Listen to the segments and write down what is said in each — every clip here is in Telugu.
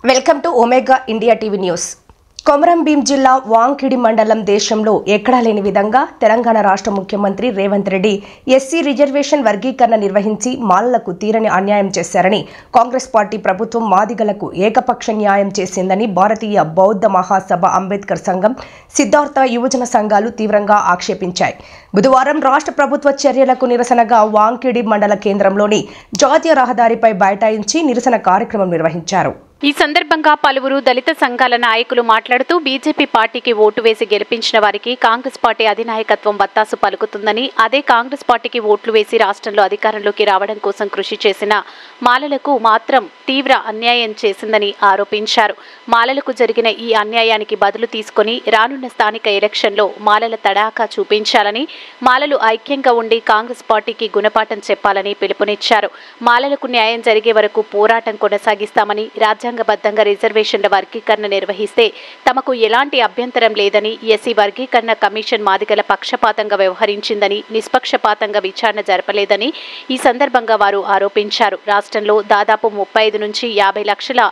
Welcome to omega India TV news. Komaram Bheem జిల్లా వాంకిడి మండలం దేశంలో ఎక్కడా లేని విధంగా తెలంగాణ రాష్ట్ర ముఖ్యమంత్రి రేవంత్ రెడ్డి ఎస్సీ రిజర్వేషన్ వర్గీకరణ నిర్వహించి మాలలకు తీరని అన్యాయం చేశారని, కాంగ్రెస్ పార్టీ ప్రభుత్వం మాదిగలకు ఏకపక్ష న్యాయం చేసిందని భారతీయ బౌద్ధ మహాసభ, అంబేద్కర్ సంఘం, సిద్ధార్థ యువజన సంఘాలు తీవ్రంగా ఆక్షేపించాయి. బుధవారం రాష్ట్ర ప్రభుత్వ చర్యలకు నిరసనగా వాంకిడి మండల కేంద్రంలోని జాతీయ రహదారిపై బైఠాయించి నిరసన కార్యక్రమం నిర్వహించారు. ఈ సందర్భంగా పలువురు దళిత సంఘాల నాయకులు మాట్లాడుతూ బీజేపీ పార్టీకి ఓటు వేసి గెలిపించిన వారికి కాంగ్రెస్ పార్టీ అధినాయకత్వం బత్తాసు పలుకుతుందని, అదే కాంగ్రెస్ పార్టీకి ఓట్లు వేసి రాష్ట్రంలో అధికారంలోకి రావడం కోసం కృషి చేసిన మాలలకు మాత్రం తీవ్ర అన్యాయం చేసిందని ఆరోపించారు. మాలలకు జరిగిన ఈ అన్యాయానికి బదులు తీసుకుని రానున్న స్థానిక ఎలక్షన్లో మాలల తడాకా చూపించాలని, మాలలు ఐక్యంగా ఉండి కాంగ్రెస్ పార్టీకి గుణపాఠం చెప్పాలని పిలుపునిచ్చారు. మాలలకు న్యాయం జరిగే వరకు పోరాటం కొనసాగిస్తామని, రాజ్యాంగబద్ధంగా రిజర్వేషన్ల వర్గీకరణ నిర్వహిస్తే తమకు ఎలాంటి అభ్యంతరం లేదని, ఎస్సీ వర్గీకరణ కమిషన్ మాదిగల పక్షపాతంగా వ్యవహరించిందని, నిష్పక్షపాతంగా విచారణ జరపలేదని ఈ సందర్భంగా వారు ఆరోపించారు. రాష్ట్రంలో దాదాపు 35 నుంచి 50 లక్షల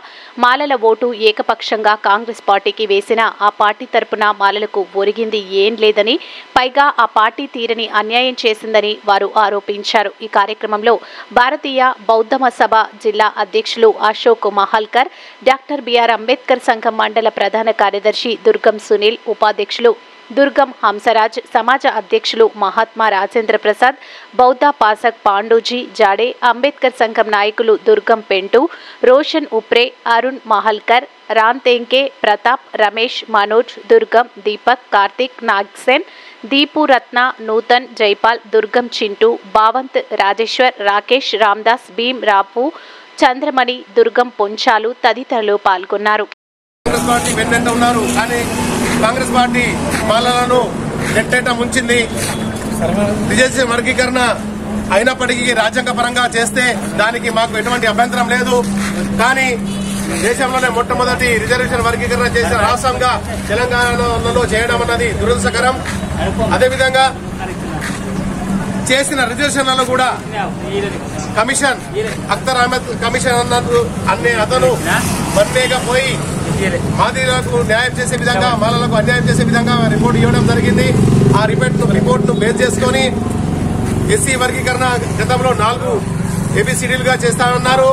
మాలల ఓటు ఏకపక్షంగా కాంగ్రెస్ పార్టీకి వేసినా ఆ పార్టీ తరపున మాలలకు ఒరిగింది ఏం లేదని, పైగా ఆ పార్టీ తీరని అన్యాయం చేసిందని వారు ఆరోపించారు. ఈ కార్యక్రమంలో భారతీయ బౌద్ధ మహాసభ జిల్లా అధ్యక్షులు అశోక్ మహాల్కర్, డాక్టర్ బిఆర్ అంబేద్కర్ సంఘం మండల ప్రధాన కార్యదర్శి దుర్గం సునీల్, ఉపాధ్యక్షులు దుర్గం హంసరాజ్, సమాజ అధ్యక్షులు మహాత్మా రాజేంద్ర ప్రసాద్, బౌద్ధ పాసక్ పాండూజీ జాడే, అంబేద్కర్ సంఘం నాయకులు దుర్గం పెంటు, రోషన్ ఉప్రే, అరుణ్ మహల్కర్, రాంతేంకే, ప్రతాప్, రమేష్, మనోజ్, దుర్గం, దీపక్, కార్తిక్, నాగ్సేన్, దీపు రత్న, నూతన్, జైపాల్, దుర్గం చింటూ, భావంత్, రాజేశ్వర్, రాకేష్, రామ్దాస్, భీమ్, రాపు, చంద్రమణి, దుర్గం పొంచాలు తదితరులు పాల్గొన్నారు. కాంగ్రెస్ పార్టీ మాలలను నెట్టేట ముంచింది. రిజర్వేషన్ వర్గీకరణ అయినప్పటికీ రాజ్యాంగ పరంగా చేస్తే దానికి మాకు ఎటువంటి అభ్యంతరం లేదు. కానీ దేశంలోనే మొట్టమొదటి రిజర్వేషన్ వర్గీకరణ చేసిన రాష్ట్రంగా తెలంగాణలో చేయడం అన్నది దురదృష్టకరం. అదేవిధంగా చేసిన రిజర్వేషన్లలో కూడా కమిషన్, అఖ్తర్ అహ్మద్ కమిషన్ అన్నట్టు అతను మన్నేగా పోయి మాదిగలకు న్యాయం చేసే విధంగా, మాలలకు అన్యాయం చేసే విధంగా రిపోర్ట్ ఇవ్వడం జరిగింది. ఆ రిపోర్ట్ ను బేస్ చేసుకుని ఎస్సీ వర్గీకరణ గతంలో 4 ABCDలుగా చేస్తానన్నారు.